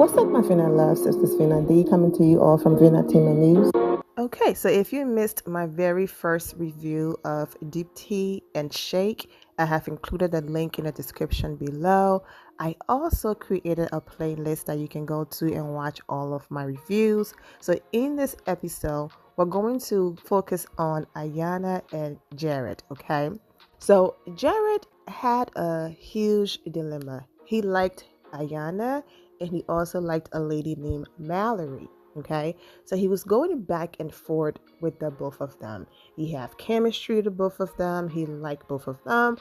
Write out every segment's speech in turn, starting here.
What's up, my Vina loves? This is Vina D coming to you all from Vina Team News. Okay, so if you missed my very first review of Deepti and Shake, I have included a link in the description below. I also created a playlist that you can go to and watch all of my reviews. So in this episode, we're going to focus on Ayanna and Jarrett, okay? So Jarrett had a huge dilemma. He liked Ayanna and he also liked a lady named Mallory. Okay, so he was going back and forth with the both of them. He had chemistry with the both of them. He liked both of them,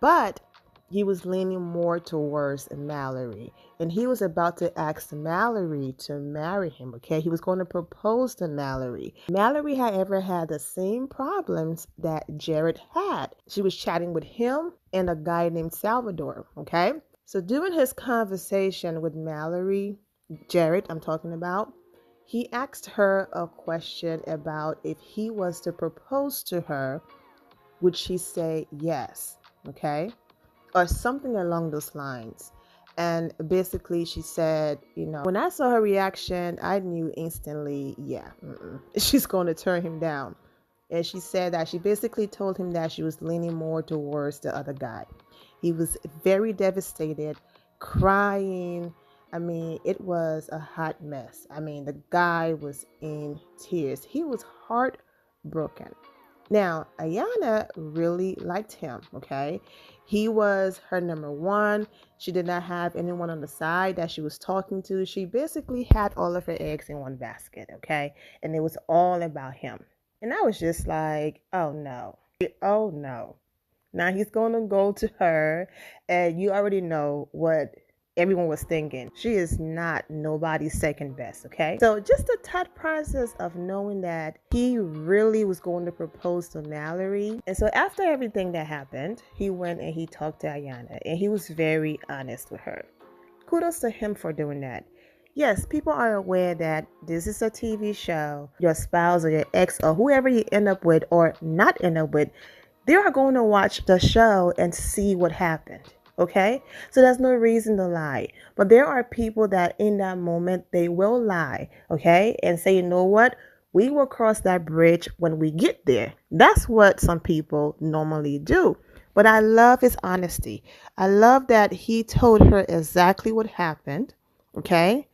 but he was leaning more towards Mallory, and he was about to ask Mallory to marry him. Okay, he was going to propose to Mallory. Mallory, however, had the same problems that Jarrett had. She was chatting with him and a guy named Salvador. Okay, so during his conversation with Mallory, Jarrett, I'm talking about, he asked her a question about if he was to propose to her, would she say yes? Okay, or something along those lines. And basically, she said, when I saw her reaction, I knew instantly, yeah, she's going to turn him down. And she said that she basically told him that she was leaning more towards the other guy. He was very devastated, crying. I mean, it was a hot mess. I mean, the guy was in tears. He was heartbroken. Now, Ayanna really liked him, okay? He was her number one. She did not have anyone on the side that she was talking to. She basically had all of her eggs in one basket, okay? And it was all about him. And I was just like, oh no, oh no. Now he's going to go to her, and you already know what everyone was thinking. She is not nobody's second best, okay? So just the thought process of knowing that he really was going to propose to Mallory. And so after everything that happened, he went and he talked to Ayanna, and he was very honest with her. Kudos to him for doing that. Yes, people are aware that this is a TV show. Your spouse or your ex or whoever you end up with or not end up with, they are going to watch the show and see what happened. Okay, so there's no reason to lie. But there are people that in that moment they will lie, okay, and say, you know what, we will cross that bridge when we get there. That's what some people normally do. But I love his honesty. I love that he told her exactly what happened, okay?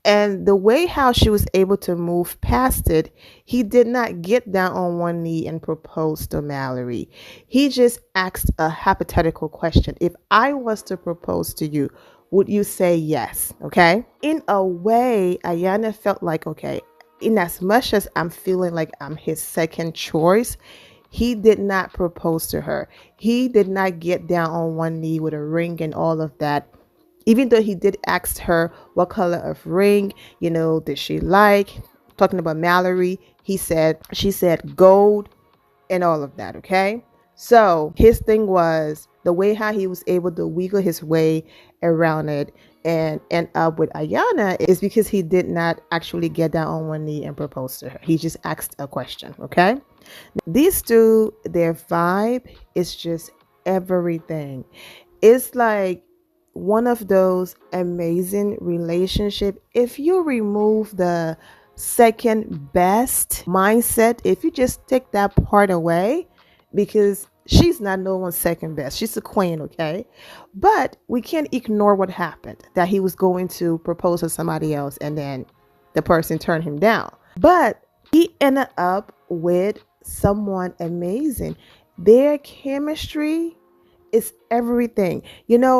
And the way how she was able to move past it, he did not get down on one knee and propose to Mallory. He just asked a hypothetical question. If I was to propose to you, would you say yes? Okay. In a way, Ayanna felt like, okay, in as much as I'm feeling like I'm his second choice, he did not propose to her. He did not get down on one knee with a ring and all of that. Even though he did ask her what color of ring, did she like? Talking about Mallory, she said gold and all of that, okay? So his thing was the way how he was able to wiggle his way around it and end up with Ayanna is because he did not actually get down on one knee and propose to her. He just asked a question, okay? These two, their vibe is just everything. It's like one of those amazing relationship. If you remove the second best mindset, if you just take that part away, because she's not no one's second best, she's a queen, okay? But we can't ignore what happened, that he was going to propose to somebody else and then the person turned him down. But he ended up with someone amazing. Their chemistry is everything.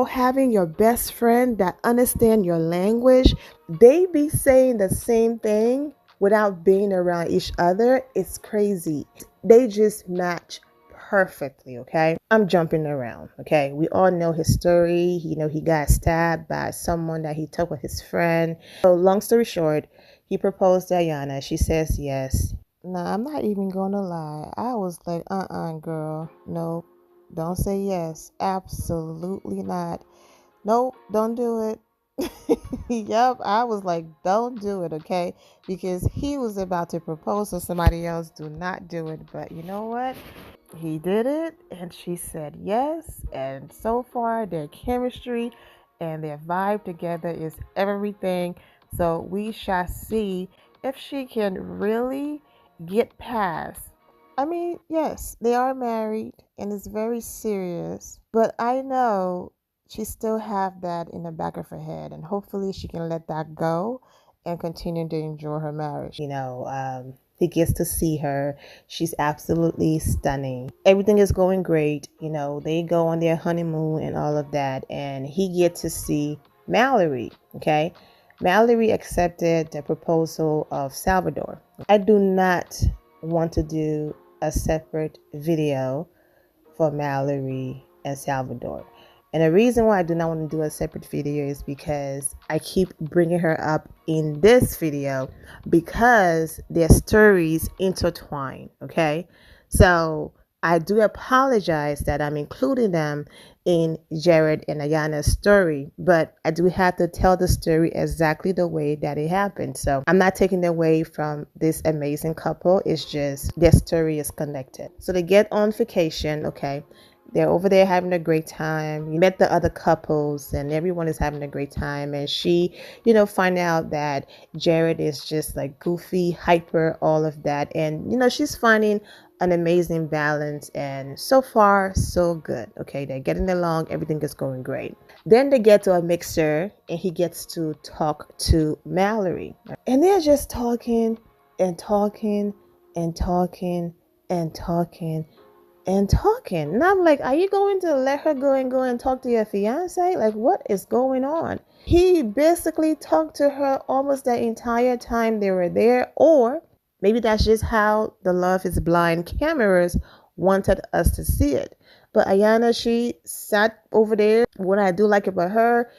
Having your best friend that understand your language, they be saying the same thing without being around each other. It's crazy. They just match perfectly, okay? I'm jumping around, okay? We all know his story. He got stabbed by someone that he took with his friend. So long story short, he proposed to Ayanna. She says yes. Nah, I'm not even gonna lie. I was like, girl, nope. Don't say yes. Absolutely not. Nope, don't do it. Yep, I was like, don't do it, okay? Because he was about to propose to somebody else. Do not do it. But you know what? He did it, and she said yes. And so far, their chemistry and their vibe together is everything. So we shall see if she can really get past. I mean, yes, they are married and it's very serious, but I know she still have that in the back of her head, and hopefully she can let that go and continue to enjoy her marriage. He gets to see her. She's absolutely stunning. Everything is going great. They go on their honeymoon and all of that, and he gets to see Mallory. Okay. Mallory accepted the proposal of Salvador. I do not want to do a separate video for Mallory and Salvador. And the reason why I do not want to do a separate video is because I keep bringing her up in this video because their stories intertwine, okay? So I do apologize that I'm including them in Jarrett and Ayanna's story, but I do have to tell the story exactly the way that it happened. So I'm not taking away from this amazing couple. It's just their story is connected. So they get on vacation, okay? They're over there having a great time. You met the other couples and everyone is having a great time. And she, find out that Jarrett is just like goofy, hyper, all of that. And, she's finding an amazing balance, and so far so good. Okay, they're getting along, everything is going great. Then they get to a mixer and he gets to talk to Mallory, and they're just talking and talking and talking and talking and talking. And I'm like, are you going to let her go and talk to your fiance? Like, what is going on? He basically talked to her almost the entire time they were there, or maybe that's just how the Love is Blind cameras wanted us to see it. But Ayanna, she sat over there. What I do like about her,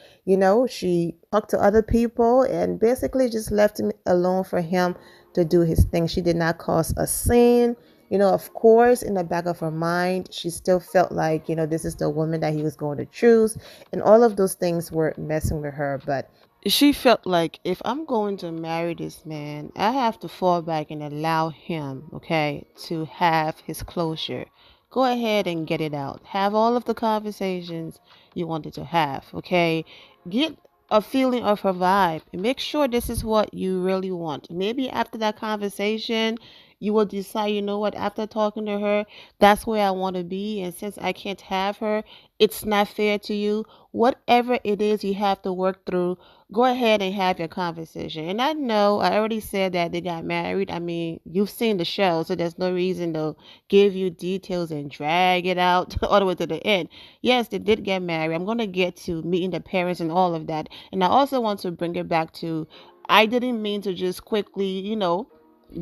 she talked to other people and basically just left him alone for him to do his thing. She did not cause a scene. Of course, in the back of her mind, she still felt like, this is the woman that he was going to choose. And all of those things were messing with her. But she felt like, if I'm going to marry this man, I have to fall back and allow him, okay, to have his closure. Go ahead and get it out. Have all of the conversations you wanted to have, okay? Get a feeling of her vibe. Make sure this is what you really want. Maybe after that conversation, you will decide, what, after talking to her, that's where I want to be. And since I can't have her, it's not fair to you. Whatever it is you have to work through, go ahead and have your conversation. And I know I already said that they got married. I mean, you've seen the show, so there's no reason to give you details and drag it out all the way to the end. Yes, they did get married. I'm going to get to meeting the parents and all of that. And I also want to bring it back to, I didn't mean to just quickly,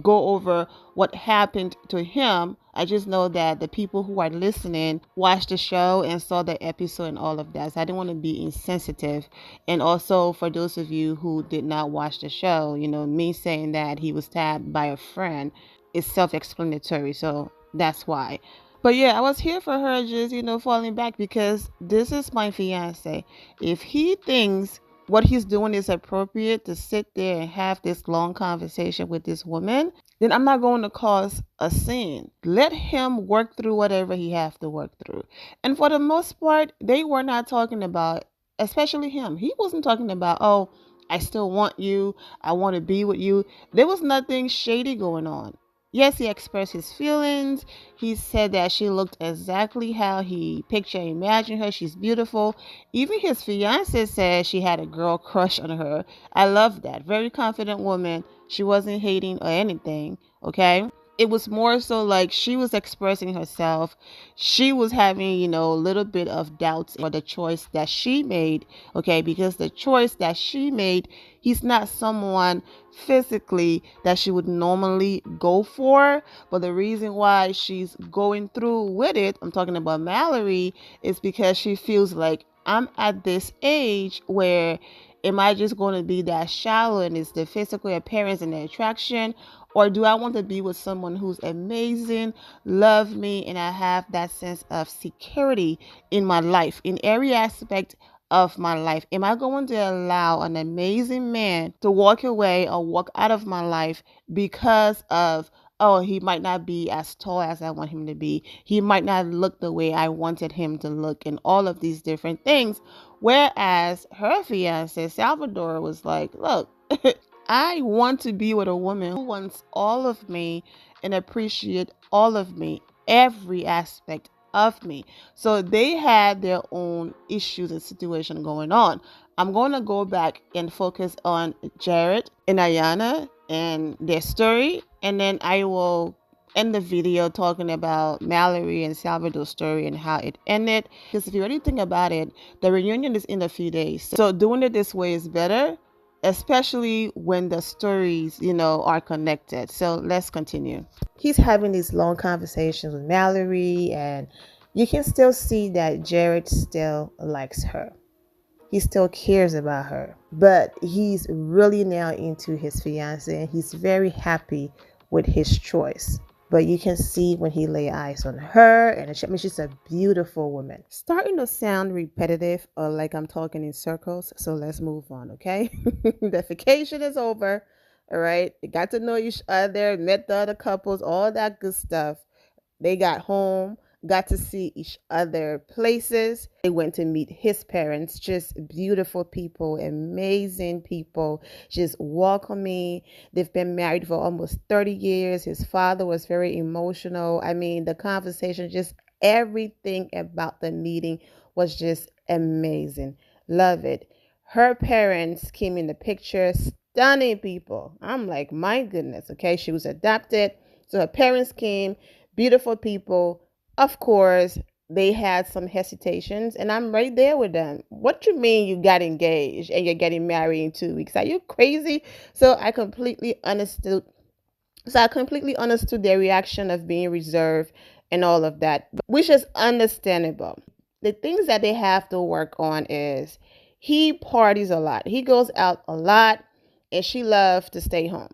go over what happened to him. I just know that the people who are listening watched the show and saw the episode and all of that. So I didn't want to be insensitive. And also for those of you who did not watch the show, me saying that he was stabbed by a friend is self-explanatory. So that's why. But yeah, I was here for her just, falling back because this is my fiance. If he thinks what he's doing is appropriate to sit there and have this long conversation with this woman, then I'm not going to cause a scene. Let him work through whatever he has to work through. And for the most part, they were not talking about, especially him. He wasn't talking about, oh, I still want you. I want to be with you. There was nothing shady going on. Yes, he expressed his feelings. He said that she looked exactly how he pictured and imagined her. She's beautiful. Even his fiance said she had a girl crush on her. I love that. Very confident woman. She wasn't hating or anything, okay? It was more so like she was expressing herself. She was having, a little bit of doubts for the choice that she made, okay? Because the choice that she made, he's not someone physically that she would normally go for. But the reason why she's going through with it, I'm talking about Mallory, is because she feels like, I'm at this age where am I just going to be that shallow and it's the physical appearance and the attraction? Or do I want to be with someone who's amazing, love me, and I have that sense of security in my life, in every aspect of my life? Am I going to allow an amazing man to walk away or walk out of my life because of, oh, he might not be as tall as I want him to be. He might not look the way I wanted him to look and all of these different things. Whereas her fiance, Salvador, was like, look, I want to be with a woman who wants all of me and appreciate all of me, every aspect of me. So they had their own issues and situation going on. I'm going to go back and focus on Jarrett and Ayanna and their story, and then I will end the video talking about Mallory and Salvador's story and how it ended. Because if you really think about it, the reunion is in a few days. So doing it this way is better, especially when the stories, are connected. So let's continue. He's having these long conversations with Mallory, and you can still see that Jarrett still likes her. He still cares about her, but he's really now into his fiance, and he's very happy with his choice. But you can see when he lay eyes on her, and she's a beautiful woman. Starting to sound repetitive or like I'm talking in circles, so let's move on, okay? The vacation is over, all right? You got to know each other, met the other couples, all that good stuff. They got home, got to see each other places. They went to meet his parents, just beautiful people, amazing people, just welcoming. They've been married for almost 30 years. His father was very emotional. I mean, the conversation, just everything about the meeting was just amazing. Love it. Her parents came in the picture, stunning people. I'm like, my goodness, okay? She was adopted. So her parents came, beautiful people. Of course, they had some hesitations, and I'm right there with them. What you mean you got engaged and you're getting married in 2 weeks? Are you crazy? So I completely understood. Their reaction of being reserved and all of that, which is understandable. The things that they have to work on is he parties a lot. He goes out a lot, and she loves to stay home.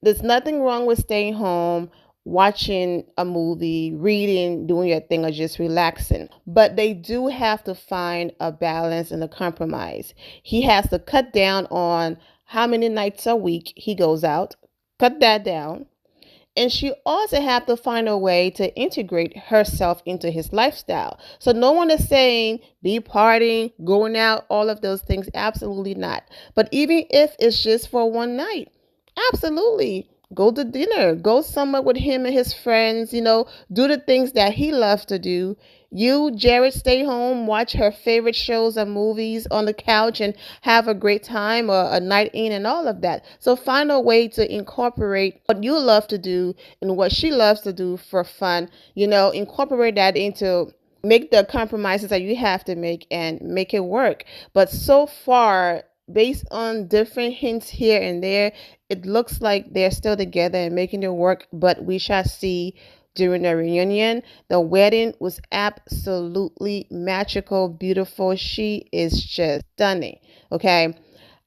There's nothing wrong with staying home, watching a movie, reading, doing your thing, or just relaxing. But they do have to find a balance and a compromise. He has to cut down on how many nights a week he goes out, cut that down. And she also have to find a way to integrate herself into his lifestyle. So no one is saying be partying, going out, all of those things. Absolutely not. But even if it's just for one night, absolutely. Go to dinner, go somewhere with him and his friends, do the things that he loves to do. You, Jarrett, stay home, watch her favorite shows or movies on the couch and have a great time, or a night in and all of that. So find a way to incorporate what you love to do and what she loves to do for fun, incorporate that into, make the compromises that you have to make and make it work. But so far, based on different hints here and there, it looks like they're still together and making it work, but we shall see during the reunion. The wedding was absolutely magical, beautiful. She is just stunning, okay?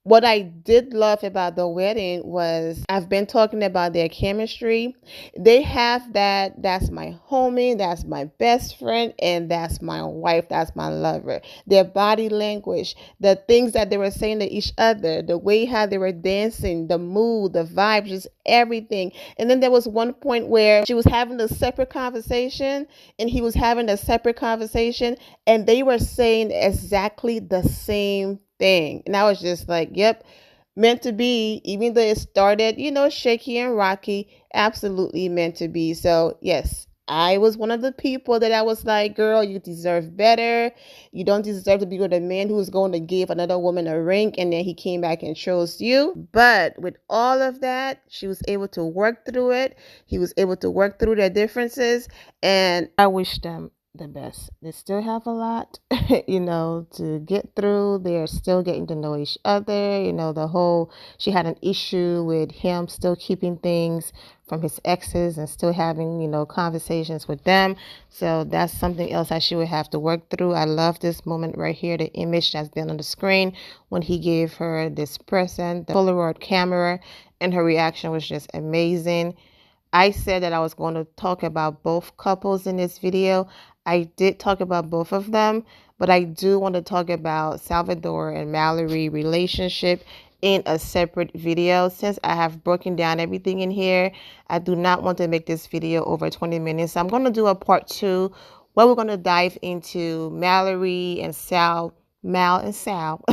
What I did love about the wedding was, I've been talking about their chemistry. They have that, that's my homie, that's my best friend, and that's my wife, that's my lover. Their body language, the things that they were saying to each other, the way how they were dancing, the mood, the vibe, just everything. And then there was one point where she was having a separate conversation and he was having a separate conversation, and they were saying exactly the same thing. And I was just like, yep, meant to be. Even though it started, shaky and rocky, absolutely meant to be. So yes, I was one of the people that I was like, girl, you deserve better. You don't deserve to be with a man who is going to give another woman a ring and then he came back and chose you. But with all of that, she was able to work through it. He was able to work through their differences, and I wish them the best. They still have a lot, to get through. They're still getting to know each other. She had an issue with him still keeping things from his exes and still having, conversations with them. So that's something else that she would have to work through. I love this moment right here, the image that's been on the screen when he gave her this present, the Polaroid camera, and her reaction was just amazing. I said that I was going to talk about both couples in this video. I did talk about both of them, but I do want to talk about Salvador and Mallory relationship in a separate video. Since I have broken down everything in here, I do not want to make this video over 20 minutes. So I'm going to do a part 2 where we're going to dive into Mallory and Sal Mal and Sal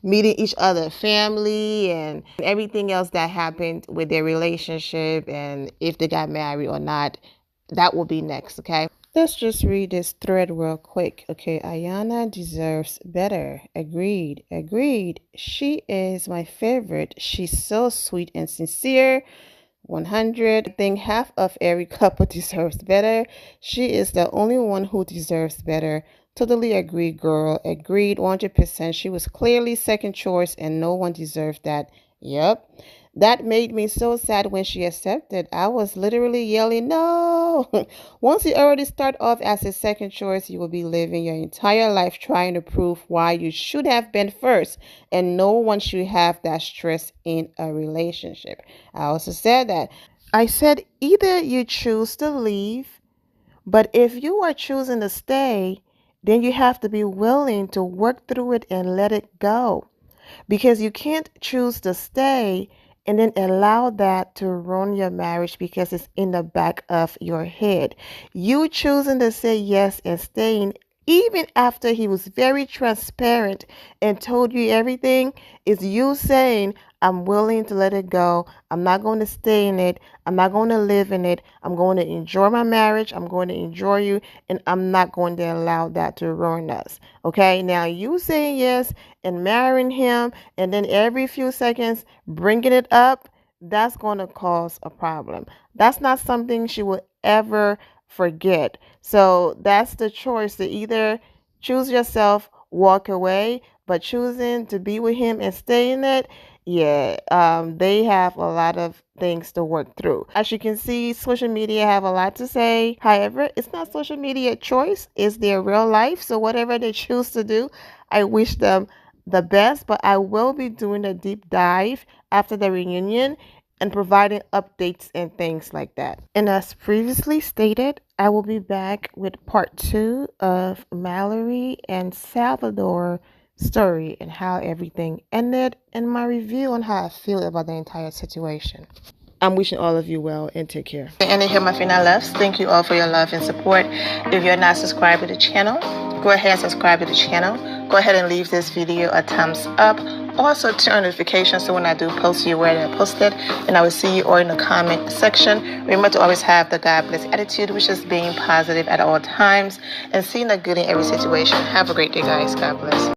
meeting each other, family, and everything else that happened with their relationship, and if they got married or not. That will be next, okay? Let's just read this thread real quick. Okay, Ayanna deserves better. Agreed. Agreed. She is my favorite. She's so sweet and sincere. 100. I think half of every couple deserves better. She is the only one who deserves better. Totally agreed, girl. Agreed 100%. She was clearly second choice and no one deserved that. Yep. That made me so sad when she accepted. I was literally yelling, no. Once you already start off as a second choice, you will be living your entire life trying to prove why you should have been first. And no one should have that stress in a relationship. I also said that. I said either you choose to leave, but if you are choosing to stay, then you have to be willing to work through it and let it go. Because you can't choose to stay and then allow that to ruin your marriage because it's in the back of your head. You choosing to say yes and staying even after he was very transparent and told you everything is you saying, I'm willing to let it go. I'm not going to stay in it. I'm not going to live in it. I'm going to enjoy my marriage. I'm going to enjoy you. And I'm not going to allow that to ruin us. Okay. Now you saying yes and marrying him and then every few seconds bringing it up, that's going to cause a problem. That's not something she will ever forget. So that's the choice, to either choose yourself, walk away, but choosing to be with him and stay in it, yeah, they have a lot of things to work through. As you can see, social media have a lot to say. However, it's not social media choice, it's their real life. So whatever they choose to do, I wish them the best, but I will be doing a deep dive after the reunion and providing updates and things like that. And as previously stated, I will be back with part 2 of Mallory and Salvador story and how everything ended and my review on how I feel about the entire situation. I'm wishing all of you well and take care. And here my final loves. Thank you all for your love and support. If you're not subscribed to the channel, go ahead and subscribe to the channel. Go ahead and leave this video a thumbs up. Also turn on notifications so when I do post, you're aware that I posted. And I will see you all in the comment section. Remember to always have the God bless attitude, which is being positive at all times and seeing the good in every situation. Have a great day, guys. God bless.